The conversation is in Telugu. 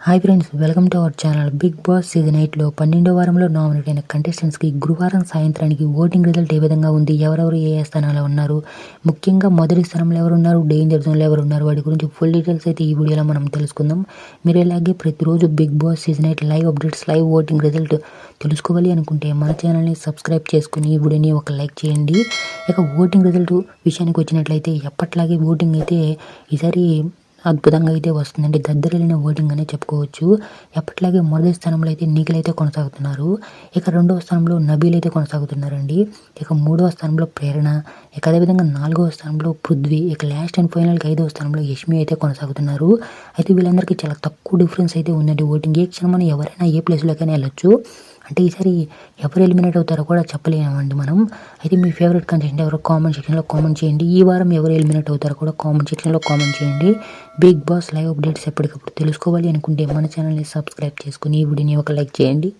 Hi friends, welcome to our channel. Bigg Boss season 8లో 12వ వారంలో నామినేట్ అయిన కంటెస్టెంట్స్కి గురువారం సాయంత్రానికి ఓటింగ్ రిజల్ట్ ఏ విధంగా ఉంది, ఎవరెవరు ఏ స్థానాల్లో ఉన్నారు, ముఖ్యంగా మొదటి స్థానంలో ఎవరున్నారు, డేంజర్ జోన్లో ఎవరున్నారు, వాటి గురించి ఫుల్ డీటెయిల్స్ అయితే ఈ వీడియోలో మనం తెలుసుకుందాం. మీరు ఇలాగే ప్రతిరోజు Bigg Boss season 8 live updates, live voting result తెలుసుకోవాలి అనుకుంటే మన ఛానల్ని సబ్స్క్రైబ్ చేసుకుని ఈ వీడియోని ఒక లైక్ చేయండి. ఇక ఓటింగ్ రిజల్ట్ విషయానికి వచ్చినట్లయితే ఎప్పట్లాగే ఓటింగ్ అయితే ఈసారి అద్భుతంగా అయితే వస్తుందండి. దద్దరిల్లిన ఓటింగ్ అనే చెప్పుకోవచ్చు. ఎప్పట్లాగే మొదటి స్థానంలో అయితే నిఖిల్ అయితే కొనసాగుతున్నారు. ఇక రెండవ స్థానంలో నబీల్ అయితే కొనసాగుతున్నారండి. ఇక మూడవ స్థానంలో ప్రేరణ, ఇక అదేవిధంగా నాలుగవ స్థానంలో పృథ్వీ, ఇక లాస్ట్ అండ్ ఫైనల్కి 5వ స్థానంలో యష్మి అయితే కొనసాగుతున్నారు. అయితే వీళ్ళందరికీ చాలా తక్కువ డిఫరెన్స్ అయితే ఉందండి ఓటింగ్. ఏ క్షణమని ఎవరైనా ఏ ప్లేస్లోకైనా వెళ్ళొచ్చు. అంటే ఈసారి ఎవరు ఎలిమినేట్ అవుతారో కూడా చెప్పలేమండి మనం. అయితే మీ ఫేవరెట్ కంటెస్టెంట్ ఎవరో కామెంట్ సెక్షన్లో కామెంట్ చేయండి. ఈ వారం ఎవరు ఎలిమినేట్ అవుతారో కూడా కామెంట్ సెక్షన్లో కామెంట్ చేయండి. బిగ్ బాస్ లైవ్ అప్డేట్స్ ఎప్పటికప్పుడు తెలుసుకోవాలి అనుకుంటే మన ఛానల్ని సబ్స్క్రైబ్ చేసుకుని ఈ వీడియోని ఒక లైక్ చేయండి.